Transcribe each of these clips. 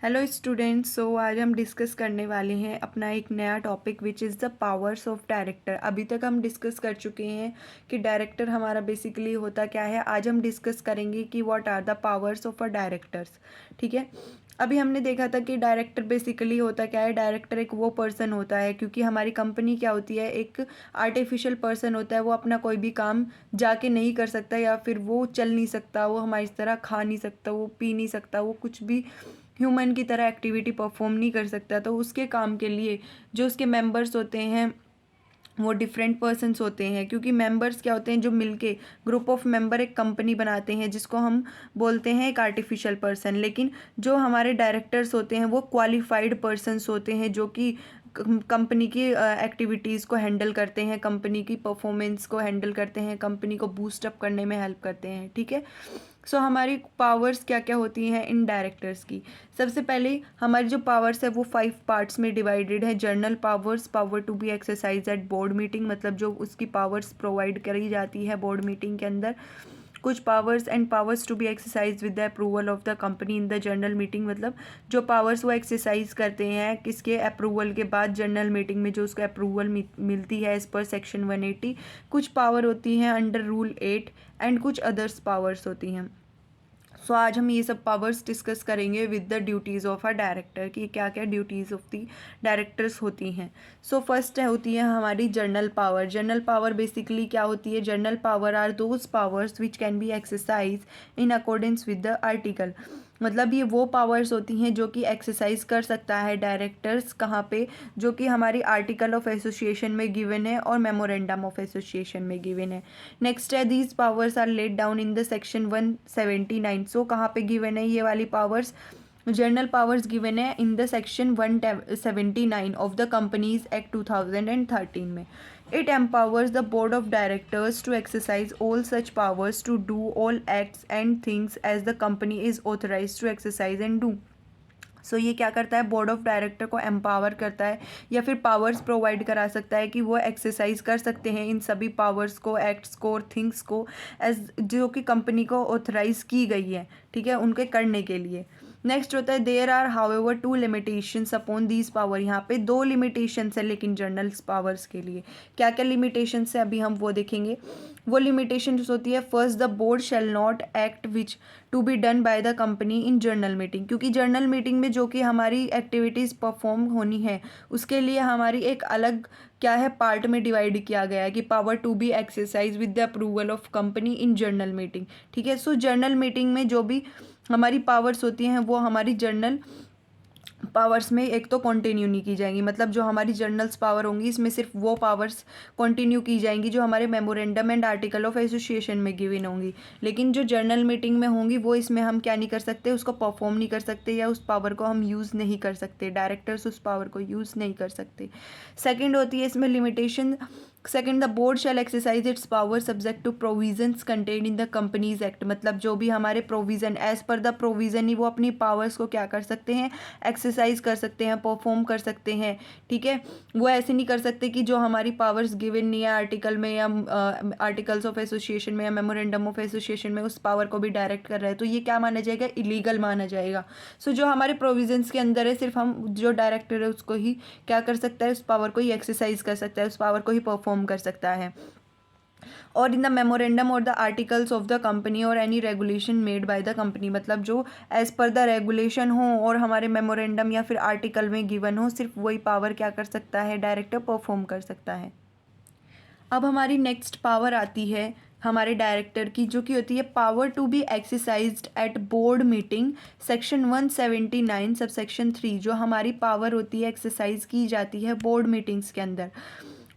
Hello students. आज हम discuss करने वाले हैं अपना एक नया topic which is the powers of director. अभी तक हम डिस्कस कर चुके हैं कि डायरेक्टर हमारा बेसिकली होता क्या है। आज हम डिस्कस करेंगे कि what are the powers of a directors. ठीक है, अभी हमने देखा था कि डायरेक्टर बेसिकली होता क्या है। डायरेक्टर एक वो पर्सन होता है, क्योंकि हमारी कंपनी क्या होती है, एक आर्टिफिशियल पर्सन होता है। वो अपना कोई भी काम जाके नहीं कर सकता, या फिर वो चल नहीं सकता, वो हमारी तरह खा नहीं सकता, वो पी नहीं सकता, वो कुछ भी ह्यूमन की तरह एक्टिविटी परफॉर्म नहीं कर सकता। तो उसके काम के लिए जो उसके मेंबर्स होते हैं वो डिफरेंट पर्सन्स होते हैं, क्योंकि मेंबर्स क्या होते हैं, जो मिलके ग्रुप ऑफ मेंबर एक कंपनी बनाते हैं, जिसको हम बोलते हैं एक आर्टिफिशियल पर्सन। लेकिन जो हमारे डायरेक्टर्स होते हैं वो क्वालिफाइड पर्सन्स होते हैं, जो कि कंपनी की एक्टिविटीज़ को हैंडल करते हैं, कंपनी की परफॉर्मेंस को हैंडल करते हैं, कंपनी को बूस्ट अप करने में हेल्प करते हैं। ठीक है, हमारी पावर्स क्या क्या होती हैं इन डायरेक्टर्स की। सबसे पहले हमारी जो पावर्स है वो 5 पार्ट्स में डिवाइडेड है। General powers, power to be exercise at board meeting, मतलब जो उसकी पावर्स प्रोवाइड करी जाती है बोर्ड मीटिंग के अंदर। कुछ powers and powers to be exercise with the approval of the company in the general meeting, मतलब जो पावर्स वो एक्सरसाइज करते हैं किसके अप्रूवल के बाद, जनरल मीटिंग में जो उसको अप्रूवल मिलती है एज पर सेक्शन 180। कुछ पावर होती हैं अंडर रूल 8 एंड कुछ अदर्स पावर्स होती हैं। आज हम ये सब पावर्स डिस्कस करेंगे with the duties of a director, कि क्या क्या ड्यूटीज़ ऑफ द डायरेक्टर्स होती हैं। फर्स्ट होती है हमारी general power. General power basically क्या होती है। General power are those powers which can be exercise in accordance with the article, मतलब ये वो पावर्स होती हैं जो कि एक्सरसाइज कर सकता है डायरेक्टर्स कहाँ पे, जो कि हमारी आर्टिकल ऑफ एसोसिएशन में गिवन है और मेमोरेंडम ऑफ एसोसिएशन में गिवन है। नेक्स्ट है these powers are laid down in the section 179। कहाँ पे गिवन है ये वाली पावर्स। जनरल पावर्स गिवन है इन the section 179 of the Companies act 2013 में। It empowers the board of directors to exercise all such powers to do all acts and things as the company is authorized to exercise and do. ये क्या करता है, board of director को empower करता है या फिर पावर्स प्रोवाइड करा सकता है कि वो एक्सरसाइज कर सकते हैं इन सभी पावर्स को, एक्ट्स को और थिंग्स को, एज जो कि कंपनी को ऑथराइज की गई है, ठीक है, उनके करने के लिए। नेक्स्ट होता है there are however 2 limitations upon these power. यहाँ पे 2 लिमिटेशंस है लेकिन जर्नल्स पावर्स के लिए। क्या क्या लिमिटेशंस है अभी हम वो देखेंगे। वो लिमिटेशंस होती है, first the board shall not act which to be done by the company in general meeting, क्योंकि जर्नल मीटिंग में जो कि हमारी एक्टिविटीज़ परफॉर्म होनी है उसके लिए हमारी एक अलग क्या है पार्ट में डिवाइड किया गया है कि power to be exercise with the approval of company in general meeting. ठीक है, जर्नल मीटिंग में जो भी हमारी पावर्स होती हैं वो हमारी जर्नल पावर्स में एक तो कंटिन्यू नहीं की जाएंगी, मतलब जो हमारी जर्नल्स पावर होंगी इसमें सिर्फ वो पावर्स कंटिन्यू की जाएंगी जो हमारे memorandum and article of association में गिवन होंगी। लेकिन जो जर्नल मीटिंग में होंगी वो इसमें हम क्या नहीं कर सकते, उसको परफॉर्म नहीं कर सकते या उस पावर को हम यूज़ नहीं कर सकते, डायरेक्टर्स उस पावर को यूज़ नहीं कर सकते। सेकेंड होती है इसमें limitation. Second the board shall exercise its power subject to provisions contained in the Companies Act, मतलब जो भी हमारे provision as per the provision ही वो अपनी पावर्स को क्या कर सकते हैं, एक्सरसाइज कर सकते हैं, परफॉर्म कर सकते हैं। ठीक है, वो ऐसे नहीं कर सकते कि जो हमारी पावर्स गिवन नहीं है आर्टिकल में या आर्टिकल्स ऑफ एसोसिएशन में या मेमोरेंडम ऑफ एसोसिएशन में उस पावर को भी डायरेक्ट कर रहे हैं, तो ये क्या माना जाएगा, इलीगल माना जाएगा। जो हमारे प्रोविजंस के अंदर है सिर्फ हम जो डायरेक्टर है उसको ही क्या कर सकता है, उस पावर को ही एक्सरसाइज कर सकता है, उस पावर को ही परफॉर्म कर सकता है। और इन द मेमोरेंडम और the articles of the company और any regulation made by the company, मतलब जो एज पर द रेगुलेशन हो और हमारे मेमोरेंडम या फिर आर्टिकल में गिवन हो, सिर्फ वही पावर क्या कर सकता है, डायरेक्टर परफॉर्म कर सकता है। अब हमारी नेक्स्ट पावर आती है हमारे डायरेक्टर की, जो कि होती है power to be exercised at board meeting, section 179 sub section 3। जो हमारी पावर होती है एक्सरसाइज की जाती है बोर्ड मीटिंग्स के अंदर,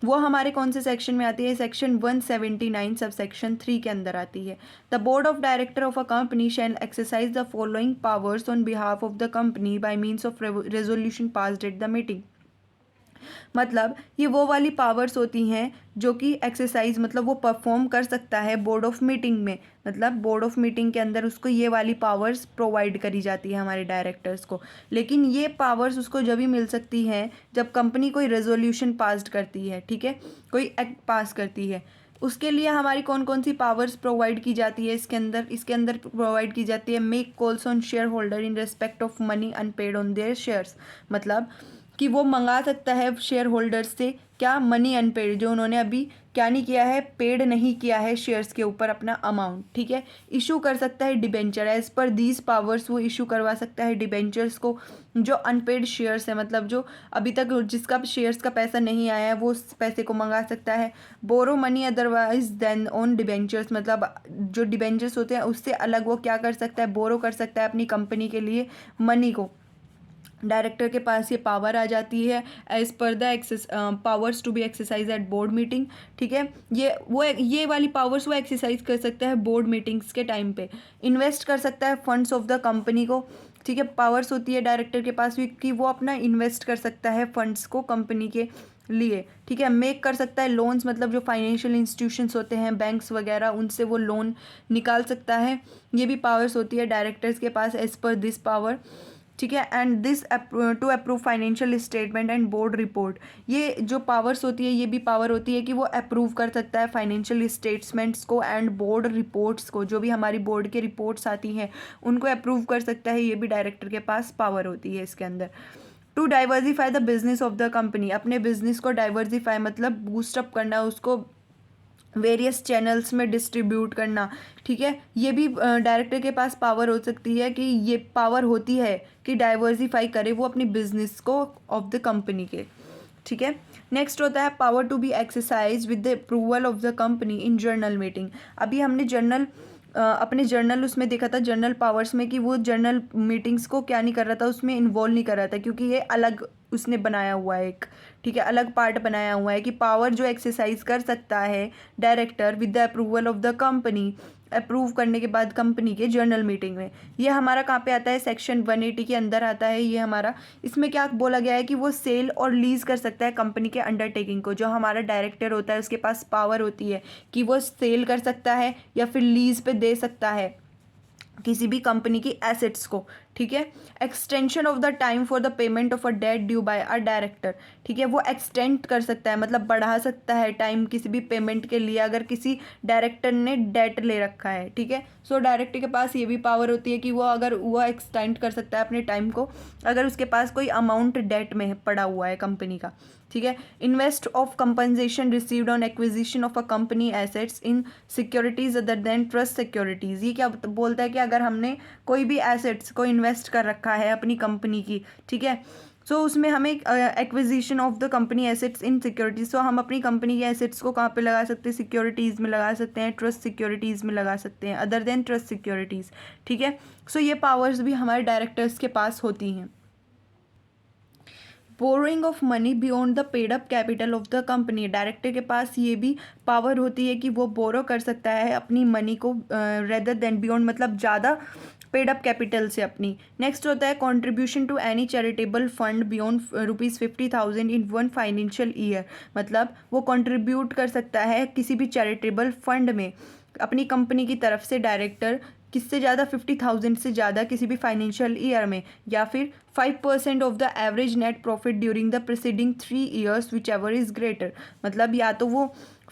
वो हमारे कौन से सेक्शन में आती है, सेक्शन 179 सब सेक्शन 3 के अंदर आती है। The board of director of a company shall exercise the following powers on behalf of the company by means of resolution passed at the meeting, मतलब ये वो वाली पावर्स होती हैं जो कि एक्सरसाइज मतलब वो परफॉर्म कर सकता है बोर्ड ऑफ मीटिंग में, मतलब बोर्ड ऑफ मीटिंग के अंदर उसको ये वाली पावर्स प्रोवाइड करी जाती है हमारे डायरेक्टर्स को। लेकिन ये पावर्स उसको जब ही मिल सकती हैं जब कंपनी कोई रेजोल्यूशन पास्ड करती है, ठीक है, कोई एक्ट पास करती है। उसके लिए हमारी कौन कौन सी पावर्स प्रोवाइड की जाती है इसके अंदर प्रोवाइड की जाती है, make calls on share holder in respect of money unpaid on their shares, मतलब कि वो मंगा सकता है शेयर होल्डर्स से क्या, मनी अनपेड, जो उन्होंने अभी क्या नहीं किया है, पेड नहीं किया है शेयर्स के ऊपर अपना अमाउंट, ठीक है। इशू कर सकता है debenture, as per these powers वो इशू करवा सकता है डिबेंचर्स को जो अनपेड शेयर्स है, मतलब जो अभी तक जिसका शेयर्स का पैसा नहीं आया है वो उस पैसे को मंगा सकता है। Borrow money otherwise than on debentures, मतलब जो डिबेंचर्स होते हैं उससे अलग वो क्या कर सकता है, बोरो कर सकता है अपनी कंपनी के लिए मनी को। डायरेक्टर के पास ये पावर आ जाती है as per the powers to be exercise at board meeting, ठीक है। ये वाली पावर्स वो एक्सरसाइज कर सकता है बोर्ड मीटिंग्स के टाइम पे। इन्वेस्ट कर सकता है फंड्स ऑफ द कंपनी को, ठीक है। पावर्स होती है डायरेक्टर के पास भी कि वो अपना इन्वेस्ट कर सकता है फंड्स को कंपनी के लिए, ठीक है। मेक कर सकता है लोन्स, मतलब जो फाइनेंशियल इंस्टीट्यूशंस होते हैं बैंक्स वगैरह उनसे वो लोन निकाल सकता है। ये भी पावर्स होती है डायरेक्टर्स के पास एज पर दिस पावर, ठीक है। And this to approve financial statement and board report, ये जो पावर्स होती है ये भी पावर होती है कि वो अप्रूव कर सकता है फाइनेंशियल स्टेटमेंट्स को एंड बोर्ड रिपोर्ट्स को, जो भी हमारी बोर्ड के रिपोर्ट्स आती हैं उनको अप्रूव कर सकता है, ये भी डायरेक्टर के पास पावर होती है इसके अंदर। To diversify the business of the company, अपने बिजनेस को डाइवर्सिफाई मतलब बूस्टअप करना, उसको वेरियस चैनल्स में डिस्ट्रीब्यूट करना, ठीक है। ये भी डायरेक्टर के पास पावर हो सकती है कि ये पावर होती है कि डाइवर्सिफाई करे वो अपनी बिजनेस को ऑफ द कंपनी के, ठीक है। नेक्स्ट होता है power to be exercise with the approval of the company in general meeting. अभी हमने अपने जर्नल उसमें देखा था जर्नल पावर्स में कि वो जर्नल मीटिंग्स को क्या नहीं कर रहा था, उसमें इन्वॉल्व नहीं कर रहा था क्योंकि ये अलग उसने बनाया हुआ है एक, ठीक है, अलग पार्ट बनाया हुआ है कि पावर जो एक्सरसाइज कर सकता है director with the approval of the company, approve करने के बाद कंपनी के जर्नल मीटिंग में। ये हमारा कहाँ पे आता है, सेक्शन 180 के अंदर आता है ये हमारा। इसमें क्या बोला गया है कि वो सेल और लीज कर सकता है कंपनी के अंडरटेकिंग को। जो हमारा डायरेक्टर होता है उसके पास पावर होती है कि वो सेल कर सकता है या फिर लीज पे दे सकता है किसी भी कंपनी की एसेट्स को, ठीक है। Extension of the time for the payment of a debt due by a director, ठीक है, वो एक्सटेंड कर सकता है मतलब बढ़ा सकता है टाइम किसी भी पेमेंट के लिए अगर किसी डायरेक्टर ने डेट ले रखा है, ठीक है। सो डायरेक्टर के पास ये भी पावर होती है कि वो अगर वो एक्सटेंड कर सकता है अपने टाइम को अगर उसके पास कोई अमाउंट डेट में पड़ा हुआ है कंपनी का, ठीक है। Invest of compensation received on acquisition of a company assets in securities other than trust securities. ये क्या बोलता है कि अगर हमने कोई भी एसेट्स को इन्वेस्ट कर रखा है अपनी कंपनी की, ठीक है, सो उसमें हमें acquisition of the company assets in securities, so हम अपनी कंपनी के एसेट्स को कहाँ पे लगा सकते हैं, सिक्योरिटीज़ में लगा सकते हैं, ट्रस्ट सिक्योरिटीज़ में लगा सकते हैं अदर देन ट्रस्ट सिक्योरिटीज़, ठीक है। सो ये पावर्स भी हमारे डायरेक्टर्स के पास होती हैं। Borrowing of money beyond the paid up capital of the company, director के पास ये भी पावर होती है कि वो बोरो कर सकता है अपनी मनी को रेदर देन बियॉन्ड मतलब ज़्यादा पेड अप कैपिटल से अपनी। नेक्स्ट होता है contribution to any charitable fund beyond ₹50,000 in one financial year, मतलब वो कंट्रीब्यूट कर सकता है किसी भी चैरिटेबल फंड में अपनी कंपनी की तरफ से डायरेक्टर किससे ज़्यादा 50,000 से ज़्यादा किसी भी फाइनेंशियल ईयर में, या फिर 5% of the average net profit during the preceding 3 years which ever is greater, मतलब या तो वो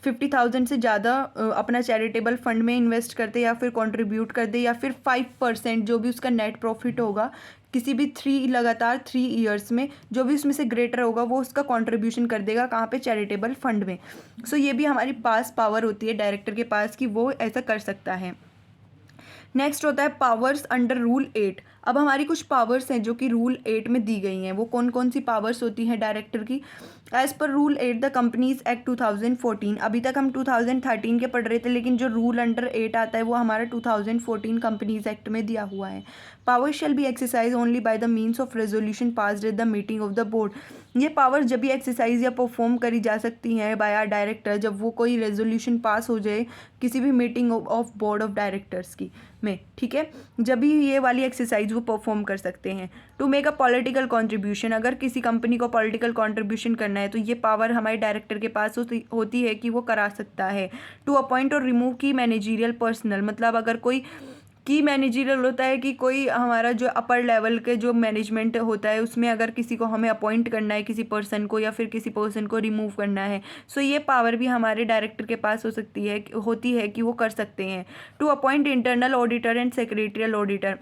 50,000 से ज़्यादा अपना चैरिटेबल फंड में इन्वेस्ट करते या फिर कंट्रीब्यूट कर दे, या फिर 5% जो भी उसका नेट प्रॉफिट होगा किसी भी लगातार 3 ईयर्स में जो भी उसमें से ग्रेटर होगा वो उसका कंट्रीब्यूशन कर देगा कहाँ पे, चैरिटेबल फंड में। सो ये भी हमारी पास पावर होती है डायरेक्टर के पास कि वो ऐसा कर सकता है। नेक्स्ट होता है पावर्स अंडर रूल 8। अब हमारी कुछ पावर्स हैं जो कि रूल 8 में दी गई हैं। वो कौन कौन सी पावर्स होती हैं डायरेक्टर की? As per rule 8 the Companies act 2014। अभी तक हम 2013 के पढ़ रहे थे, लेकिन जो रूल अंडर 8 आता है वो हमारा 2014 कंपनीज एक्ट में दिया हुआ है। Power shall be exercise only by the means of resolution passed at the meeting of the board. ये पावर जब भी एक्सरसाइज या परफॉर्म करी जा सकती हैं बाय आर डायरेक्टर जब वो कोई रेजोल्यूशन पास हो जाए किसी भी meeting of board of directors की में, ठीक है, जब भी ये वाली एक्सरसाइज वो परफॉर्म कर सकते हैं। To make a political contribution, अगर किसी कंपनी को पॉलिटिकल कॉन्ट्रीब्यूशन करना है तो ये पावर हमारे डायरेक्टर के पास होती है कि वो करा सकता है। टू अपॉइंट और रिमूव की मैनेजीरियल पर्सनल, मतलब अगर कोई की मैनेजरियल होता है कि कोई हमारा जो अपर लेवल के जो मैनेजमेंट होता है उसमें अगर किसी को हमें अपॉइंट करना है, किसी पर्सन को, या फिर किसी पर्सन को रिमूव करना है, सो ये पावर भी हमारे डायरेक्टर के पास होती है कि वो कर सकते हैं। To appoint internal auditor and secretarial auditor,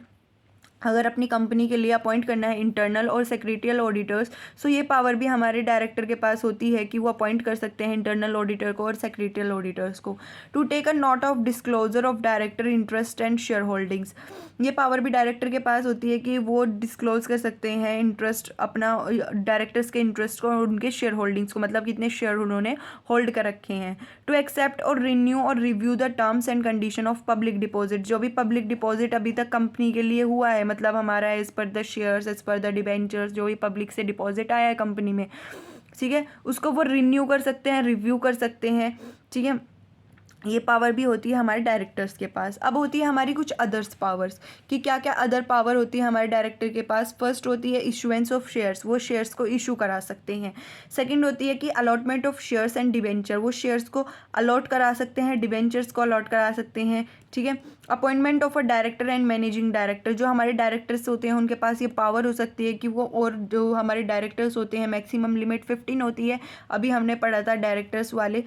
अगर अपनी कंपनी के लिए अपॉइंट करना है इंटरनल और सेक्रेटरियल ऑडिटर्स, सो ये पावर भी हमारे डायरेक्टर के पास होती है कि वो अपॉइंट कर सकते हैं इंटरनल ऑडिटर को और सेक्रेटरियल ऑडिटर्स को। To take a note of disclosure of director interest and share holdings, ये पावर भी डायरेक्टर के पास होती है कि वो डिस्क्लोज कर सकते हैं इंटरेस्ट, अपना डायरेक्टर्स के इंटरेस्ट को और उनके शेयर होल्डिंग्स को, मतलब कितने शेयर उन्होंने होल्ड कर रखे हैं। टू एक्सेप्ट और रिन्यू और review the terms and condition of public deposit, जो भी पब्लिक डिपॉजिट अभी तक कंपनी के लिए हुआ है, मतलब हमारा as per the shares, as per the debentures, जो भी पब्लिक से डिपॉजिट आया है कंपनी में, ठीक है, उसको वो रिन्यू कर सकते हैं, रिव्यू कर सकते हैं, ठीक है। ये पावर भी होती है हमारे डायरेक्टर्स के पास। अब होती है हमारी कुछ अदर्स पावर्स, कि क्या क्या अदर पावर होती है हमारे डायरेक्टर के पास। फर्स्ट होती है इशुएंस ऑफ शेयर्स, वो शेयर्स को इशू करा सकते हैं। सेकंड होती है कि allotment of shares and debenture, वो शेयर्स को अलॉट करा सकते हैं, डिबेंचर्स को अलॉट करा सकते हैं, ठीक है। Appointment of a director and managing director, जो हमारे डायरेक्टर्स होते हैं उनके पास ये पावर हो सकती है कि वो, और जो हमारे डायरेक्टर्स होते हैं मैक्सिमम लिमिट 15 होती है, अभी हमने पढ़ा था डायरेक्टर्स वाले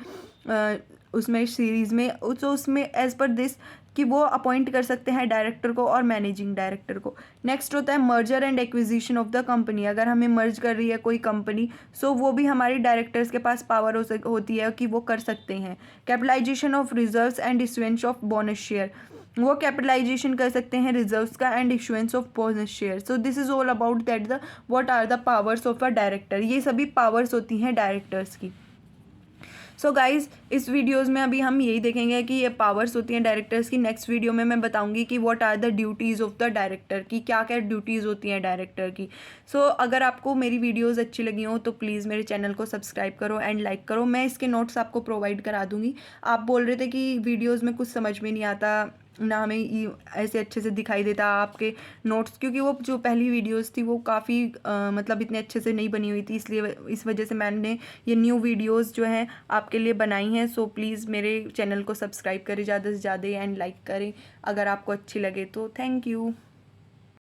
उसमें सीरीज़ में, तो उसमें एज पर दिस कि वो अपॉइंट कर सकते हैं डायरेक्टर को और मैनेजिंग डायरेक्टर को। नेक्स्ट होता है merger and acquisition of the company, अगर हमें मर्ज कर रही है कोई कंपनी, सो वो भी हमारे डायरेक्टर्स के पास पावर होती है कि वो कर सकते हैं। Capitalisation of reserves and issuance of bonus share, वो कैपिटलाइजेशन कर सकते हैं रिजर्व्स का and issuance of bonus share. So this is all about that the what are the powers of a director, ये सभी पावर्स होती हैं डायरेक्टर्स की। सो गाइज, इस वीडियोज़ में अभी हम यही देखेंगे कि ये पावर्स होती हैं डायरेक्टर्स की। नेक्स्ट वीडियो में मैं बताऊंगी कि what are the duties of the director, की क्या क्या ड्यूटीज़ होती हैं डायरेक्टर की। सो अगर आपको मेरी वीडियोज़ अच्छी लगी हो तो प्लीज़ मेरे चैनल को सब्सक्राइब करो एंड लाइक करो। मैं इसके नोट्स आपको प्रोवाइड करा दूँगी। आप बोल रहे थे कि वीडियोज़ में कुछ समझ में नहीं आता, ना हमें ऐसे अच्छे से दिखाई देता आपके नोट्स, क्योंकि वो जो पहली वीडियोस थी वो काफ़ी मतलब इतने अच्छे से नहीं बनी हुई थी, इसलिए इस वजह से मैंने ये न्यू वीडियोस जो हैं आपके लिए बनाई हैं। सो प्लीज़ मेरे चैनल को सब्सक्राइब करें ज़्यादा से ज़्यादा एंड लाइक करें अगर आपको अच्छी लगे तो। Thank you.